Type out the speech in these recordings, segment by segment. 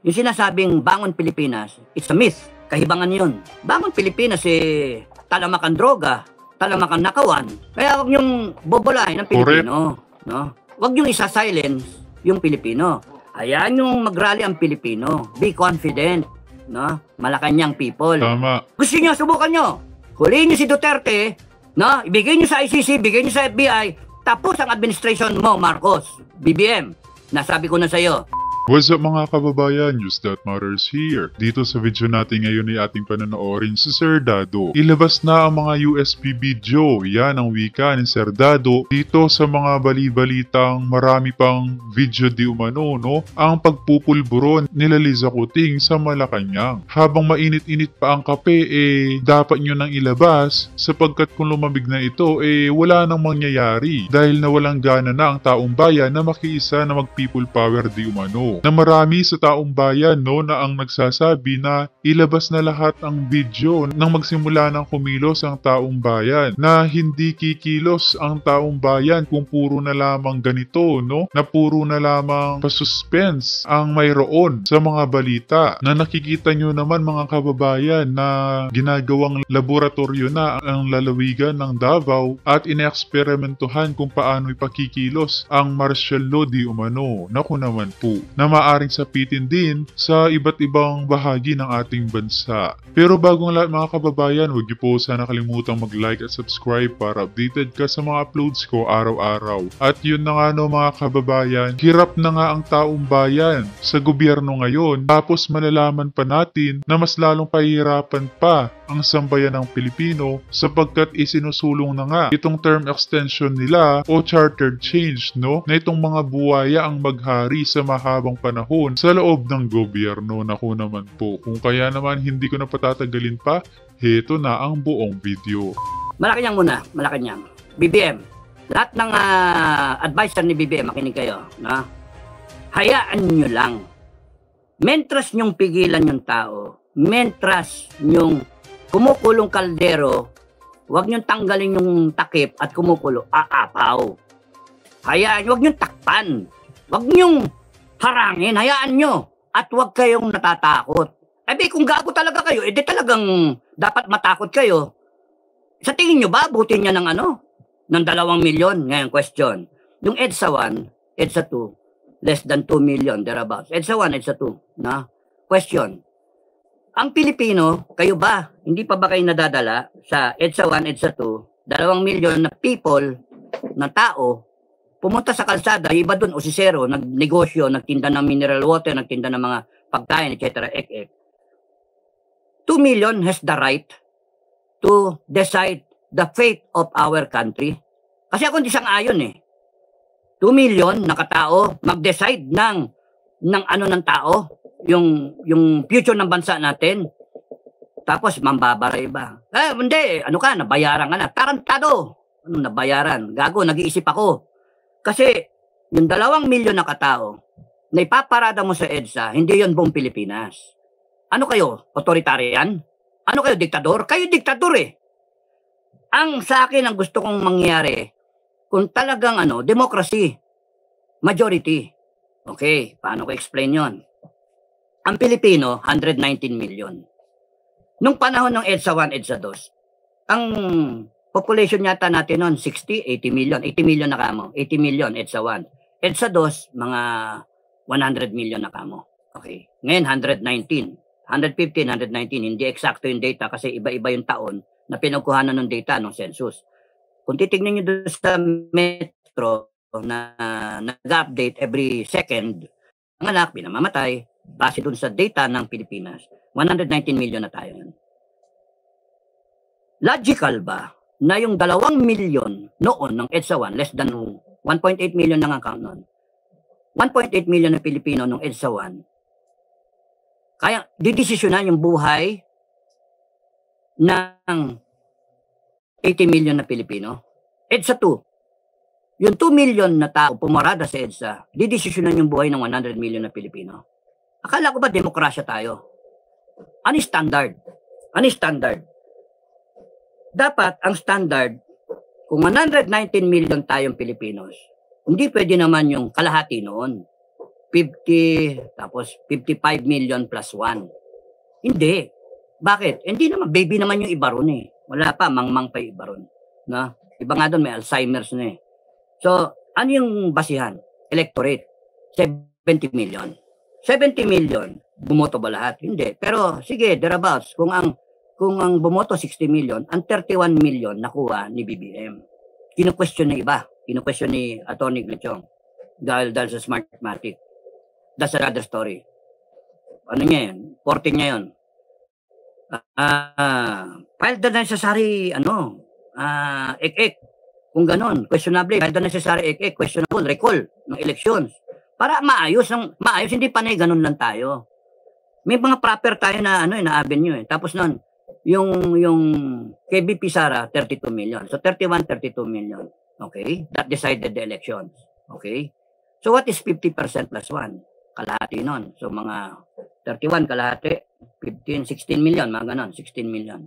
Yung sinasabing Bangon Pilipinas, it's a myth. Kahibangan yun. Bangon Pilipinas, talamak ang droga, talamak ang nakawan. Kaya huwag niyong bobolahin ng Pilipino. No? Huwag niyong isa-silence yung Pilipino. Hayaan niyong mag-rally ang Pilipino. Be confident. No? Malacanang people. Tama. Gusto niyo, subukan niyo. Huliin niyo si Duterte, no? Ibigay niyo sa ICC, ibigay niyo sa FBI, tapos ang administration mo, Marcos, BBM. Nasabi ko na sa iyo. What's up mga kababayan, News That Matters here. Dito sa video natin ngayon ay ating panonoorin si Sir Dado. Ilabas na ang mga USB video, yan ang wika ni Sir Dado. Dito sa mga bali-balitang marami pang video di umano, no? Ang pagpupulburo nila Liza Kuting sa Malacanang. Habang mainit-init pa ang kape, dapat nyo nang ilabas sapagkat kung lumamig na ito, wala nang mangyayari. Dahil nawalang gana na ang taong bayan na makiisa na mag-people power di umano. Na marami sa taong bayan na ang nagsasabi na ilabas na lahat ang video nang magsimula ng kumilos ang taong bayan, na hindi kikilos ang taong bayan kung puro na lamang ganito, na puro na lamang pa-suspense ang mayroon sa mga balita, na nakikita nyo naman mga kababayan na ginagawang laboratorio na ang lalawigan ng Davao at ineeksperimentuhan kung paano ipakikilos ang martial law di umano. Naku naman po, na maaring sapitin din sa iba't ibang bahagi ng ating bansa. Pero bago ang lahat mga kababayan, huwag niyo po sana kalimutang mag-like at subscribe para updated ka sa mga uploads ko araw-araw. At yun na nga mga kababayan, hirap na nga ang taong bayan sa gobyerno ngayon, tapos malalaman pa natin na mas lalong pahihirapan pa ang sambayan ng Pilipino sapagkat isinusulong na nga itong term extension nila o charter change, na itong mga buwaya ang maghari sa mahabang panahon sa loob ng gobyerno. Naku naman po, kung kaya naman hindi ko na patatagalin pa, heto na ang buong video. Malacanang muna, Malacanang. BBM, lahat ng advisor ni BBM, makinig kayo, no? Hayaan nyo lang. Mentras nyong pigilan yung tao, mentras nyong kumukulong kaldero, huwag nyong tanggalin yung takip at kumukulo, aapaw. Hayaan, huwag nyong takpan. Huwag nyong harangin, hayaan nyo. At huwag kayong natatakot. Kung gago talaga kayo, di talagang dapat matakot kayo. Sa tingin nyo ba, buti niya ng ng 2 milyon? Ngayon, question. Yung EDSA 1, EDSA 2, less than 2 million, thereabouts. EDSA 1, EDSA 2, na? Question. Ang Pilipino, kayo ba, hindi pa ba kayo nadadala sa EDSA 1, EDSA 2, 2 milyon na people, na tao, pumunta sa kalsada, iba dun, osisero, nagnegosyo, nagtinda ng mineral water, nagtinda ng mga pagkain, etc. 2 million has the right to decide the fate of our country. Kasi ako hindi sang-ayon 2 million na katao mag-decide ng ng tao, yung future ng bansa natin. Tapos mambabara iba. Hindi, nabayaran ka na. Tarantado. Nabayaran? Gago, nag-iisip ako. Kasi yung 2 milyon na katao na ipaparada mo sa EDSA, hindi yon buong Pilipinas. Ano kayo? Authoritarian? Ano kayo? Diktador? Kayo diktador Ang sa akin, ang gusto kong mangyari, kung talagang democracy, majority. Okay, paano ko explain yon? Ang Pilipino, 119 million. Nung panahon ng EDSA 1, EDSA 2, ang population yata natin noon, 60, 80 million. 80 million na kamo. 80 million, EDSA 1. EDSA 2, mga 100 million na kamo. Okay. Ngayon, 119. 115, 119. Hindi eksakto yung data kasi iba-iba yung taon na pinagkuhanan ng data ng census. Kung titignan nyo doon sa Metro na nag-update every second, ang anak, pinamamatay, base doon sa data ng Pilipinas, 119 million na tayo. Logical ba na yung 2 milyon noon ng EDSA 1, less than 1.8 million ng account noon. 1.8 million na Pilipino ng EDSA 1. Kaya didesisyonan yung buhay ng 80 million na Pilipino. EDSA 2. Yung 2 million na tao pumarada sa EDSA, didesisyonan yung buhay ng 100 million na Pilipino. Akala ko ba demokrasya tayo? Ano standard? Ano standard? Dapat ang standard, kung 119 million tayong Pilipinos, hindi pwede naman yung kalahati noon. 50, tapos 55 million plus 1. Hindi. Bakit? Hindi naman, baby naman yung iba ron eh. Wala pa, mangmang pa yung iba ron. No? Iba nga doon, may Alzheimer's na eh. So, ano yung basihan? Electorate. 70 million. 70 million, bumoto ba lahat? Hindi. Pero, sige, thereabouts. Kung ang bumoto 60 million, ang 31 million nakuha ni BBM. Kino-question na iba. Kino-question ni Atty. Glechong. Dahil sa Smartmatic. That's another story. Ano niya yan? 14 niya yun. Filed the necessary, ek-ek. Kung ganon, questionable. Filed the necessary ek-ek, questionable, recall ng elections. Para maayos, hindi panay ganon lang tayo. May mga proper tayo na, na avenue eh. Tapos nun, yung KBP Sara, 32 million. So 31, 32 million. Okay? That decided the elections. Okay? So what is 50% plus 1? Kalahati nun. So mga 31 kalahati, 15, 16 million, mga ganon, 16 million.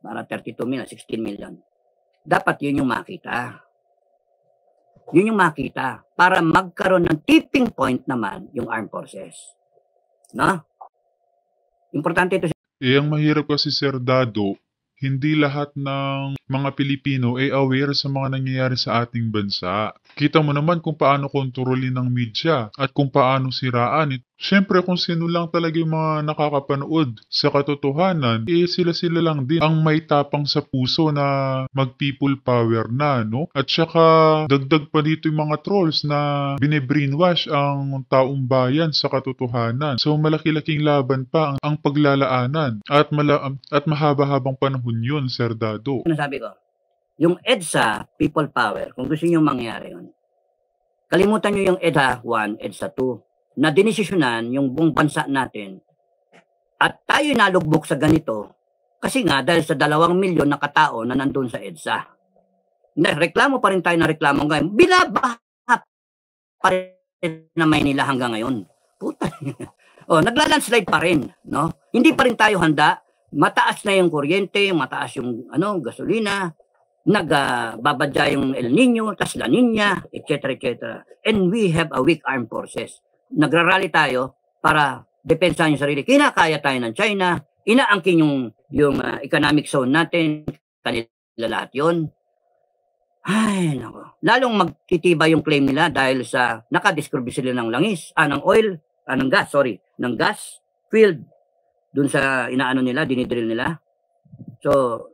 Para 32 million, 16 million. Dapat yun yung makita. Yun yung makita para magkaroon ng tipping point naman yung armed forces. No? Importante ito. Ang mahirap kasi, Sir Dado, hindi lahat ng mga Pilipino ay aware sa mga nangyayari sa ating bansa. Kita mo naman kung paano kontrolin ng media at kung paano siraan. Siyempre kung sino lang talaga yung mga nakakapanood sa katotohanan, sila-sila lang din ang may tapang sa puso na mag-people power na, no? At saka dagdag pa dito yung mga trolls na bine-brainwash ang taong bayan sa katotohanan. So malaki-laking laban pa ang paglalaanan at mahaba-habang panahon yun, Sir Dado. Ano sabi ko? Yung EDSA, people power, kung gusto nyo mangyari yun, kalimutan nyo yung EDSA 1, EDSA 2, na dinesisyonan yung buong bansa natin at tayo nalugbok sa ganito kasi nga dahil sa 2 milyon na katao na nandun sa EDSA. Reklamo pa rin tayo na reklamo ngayon. Binabaha pa rin na Maynila hanggang ngayon. Puta. Naglalandslide pa rin. No? Hindi pa rin tayo handa. Mataas na yung kuryente, mataas yung gasolina, nagbabadya yung El Nino, tas La Nina, etc. etc. And we have a weak armed forces. Nagrarally tayo para depensahan yung sarili. Kinakaya tayo ng China, inaangkin yung economic zone natin, kanila lahat yun. Ay, nako. Lalong magtitiba yung claim nila dahil sa nakadiscover sila ng langis, ng gas field dun sa inaano nila, dinidrill nila. So,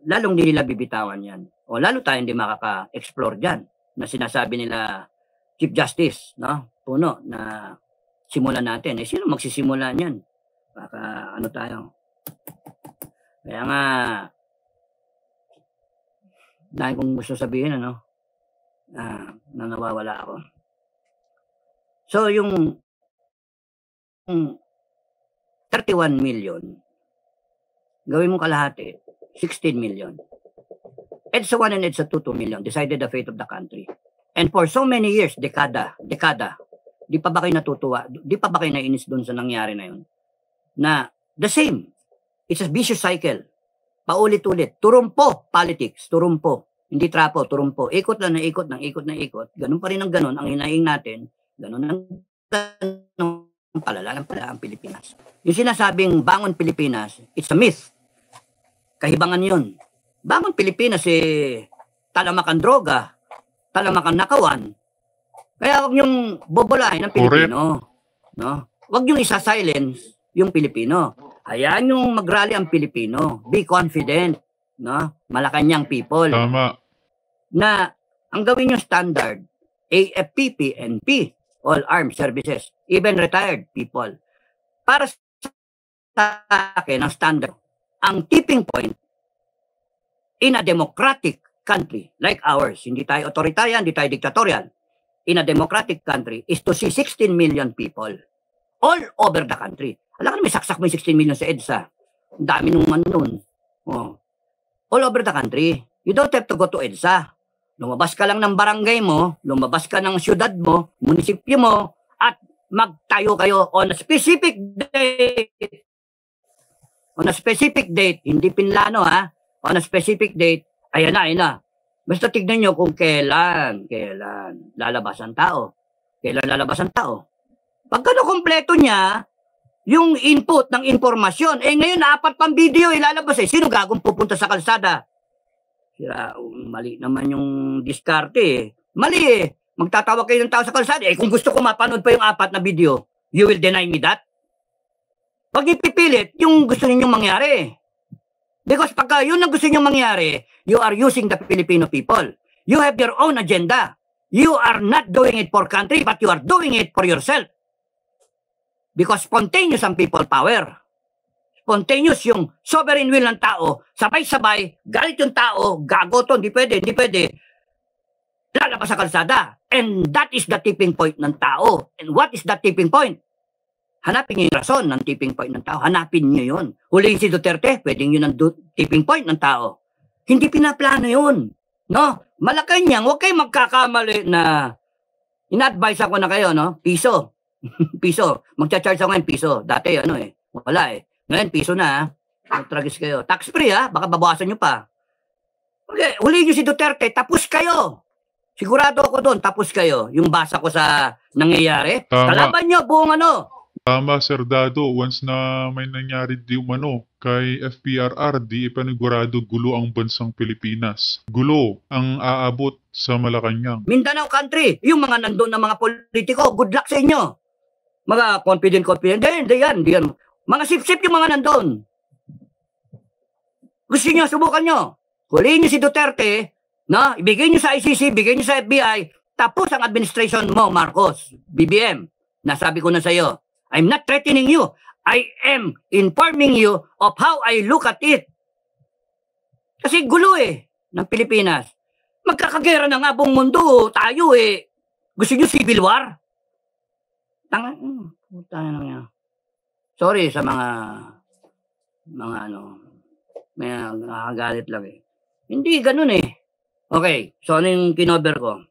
lalong di nila bibitawan yan. O lalo tayo hindi makaka-explore dyan na sinasabi nila Chief Justice, no? Puno na simulan natin. Sino magsisimula niyan? Baka tayo. Kaya nga, dahil kung gusto sabihin, na nawawala ako. So, yung 31 million, gawin mo kalahati, 16 million. EDSA 1 and EDSA 2, 2 million, decided the fate of the country. And for so many years, dekada, di pa ba kayo natutuwa? Di pa ba kayo nainis doon sa nangyari na yun? Na the same. It's a vicious cycle. Paulit-ulit. Turumpo politics. Turumpo. Hindi trapo, turumpo. Ikot lang na ikot, ng ikot na ikot. Ganun pa rin ang ganun. Ang hinaing natin, ganun ang ganun. Palala ang Pilipinas. Yung sinasabing bangon Pilipinas, it's a myth. Kahibangan yun. Bangon Pilipinas, talamakan droga, talamakan nakawan. Kaya huwag niyong bobolahin ng Pilipino. No? Huwag niyong isa-silence yung Pilipino. Hayaan niyong mag-rally ang Pilipino. Be confident. No? Malacanang people. Tama. Na ang gawin yung standard, AFP, PNP, all armed services, even retired people. Para sa akin, ang standard, ang tipping point in a democratic country like ours, hindi tayo authoritarian, hindi tayo dictatorial, in a democratic country is to see 16 million people all over the country. Alam ka na may saksak mo yung 16 million sa EDSA. Ang dami nung nun. All over the country. You don't have to go to EDSA. Lumabas ka lang ng barangay mo, lumabas ka ng syudad mo, munisipyo mo, at magtayo kayo on a specific date. On a specific date, hindi pinlano on a specific date, ayan na. Basta tignan nyo kung kailan lalabas ang tao. Kailan lalabas ang tao? Pagka kompleto niya, yung input ng informasyon, ngayon 4 pang video ilalabas sino gagong pupunta sa kalsada? Mali naman yung diskarte Mali Magtatawag kayo ng tao sa kalsada. Kung gusto ko mapanood pa yung 4 na video, you will deny me that? Pag ipipilit, yung gusto ninyong mangyari. Because pagka yun ang gusto ninyong mangyari, you are using the Filipino people. You have your own agenda. You are not doing it for country, but you are doing it for yourself. Because spontaneous ang people power. Spontaneous yung sovereign will ng tao. Sabay-sabay, galit yung tao, gago to, hindi pwede. Lalabas sa kalsada. And that is the tipping point ng tao. And what is that tipping point? Hanapin niyo yung rason ng tipping point ng tao. Hanapin niyo yun. Huliin si Duterte, pwedeng yun ang tipping point ng tao. Hindi pinaplano yun. No? Malacanang, huwag kayo magkakamali na ina-advise ako na kayo, no? Piso. Piso. Magcha-charge ako ngayon piso. Dati, wala Ngayon, piso na, Tragis kayo. Tax free, baka babawasan nyo pa. Okay, huliin nyo si Duterte, tapos kayo. Sigurado ako doon, tapos kayo. Yung basa ko sa nangyayari. Kalaban nyo, buong Tama, Sir Dado. Once na may nangyari di umano kay FPRR, di ipanigurado gulo ang bansang Pilipinas. Gulo ang aabot sa Malacanang. Mindanao country, yung mga nandun na mga politiko, good luck sa inyo. Mga confident. Di yan. Mga sip-sip yung mga nandun. Gusto nyo, subukan nyo. Huliin nyo si Duterte, no? Ibigay nyo sa ICC, ibigay nyo sa FBI, tapos ang administration mo, Marcos, BBM. Nasabi ko na sa iyo, I'm not threatening you. I am informing you of how I look at it. Kasi gulo ng Pilipinas. Magkakagera na nga buong mundo. Tayo Gusto nyo civil war? Sorry sa mga may nakagalit lang Hindi ganun Okay, so ano yung kinover ko?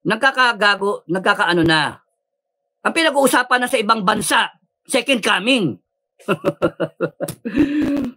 Nagkakaano na. Ang pinag-uusapan na sa ibang bansa, second coming.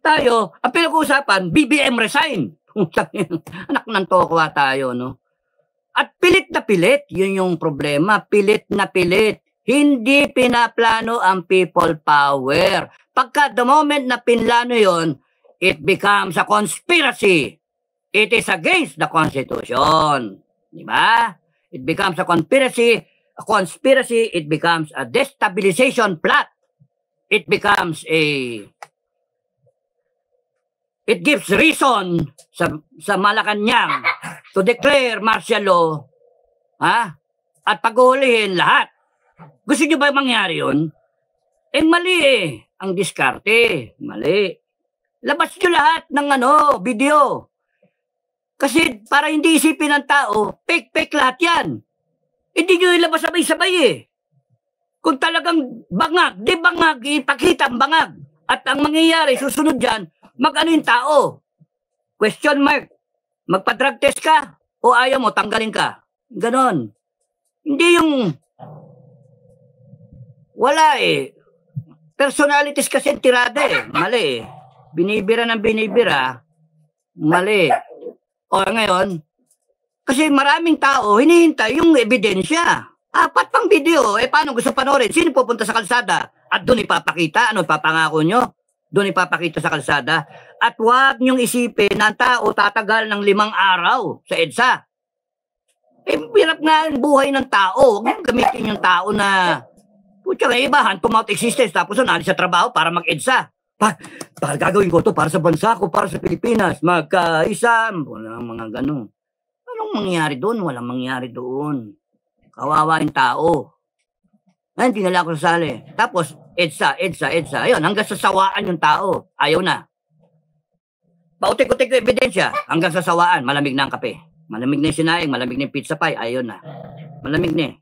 Tayo, ang pinag-uusapan, BBM resign. Anak ng tokwa tayo, no? At pilit na pilit, yun yung problema, pilit na pilit. Hindi pinaplano ang people power. Pagka the moment na pinlano yon, it becomes a conspiracy. It is against the Constitution. Diba? It becomes a conspiracy, it becomes a destabilization plot. It becomes it gives reason sa Malacanang to declare martial law, at paghuhulihin lahat. Gusto nyo ba mangyari yun? Mali ang diskarte. Mali. Labas nyo lahat ng video. Kasi para hindi isipin ng tao, fake lahat yan. Hindi nyo ilabas sabay-sabay Kung talagang bangag, di bangag, ipakita ang bangag. At ang mangyayari, susunod dyan, yung tao. Question mark. Magpa-drug test ka o ayaw mo, tanggalin ka. Ganon. Hindi yung wala Personalities kasi tirada Mali Binibira ng binibira. Mali. O ngayon, kasi maraming tao hinihintay yung ebidensya. 4 pang video. Paano gusto panoorin? Sino pupunta sa kalsada? At doon ipapakita? Ano ipapangako nyo? Doon ipapakita sa kalsada. At huwag nyong isipin na ang tao tatagal ng 5 araw sa EDSA. Hirap nga ang buhay ng tao. Huwag nyong gamitin yung tao na putya nga iba, hand to mouth existence, tapos alis sa trabaho para mag-EDSA. Para gagawin ko to para sa bansa ko, para sa Pilipinas, magkaisa, walang mga ganun. Anong mangyari doon? Walang mangyari doon. Kawawa yung tao. Hindi nila ako sasali. Tapos, EDSA. Ayun, hanggang sasawaan yung tao. Ayaw na. Pautik-utik yung ebidensya, hanggang sasawaan, malamig na ang kape. Malamig na yung sinaing, malamig na yung pizza pie, ayaw na. Malamig na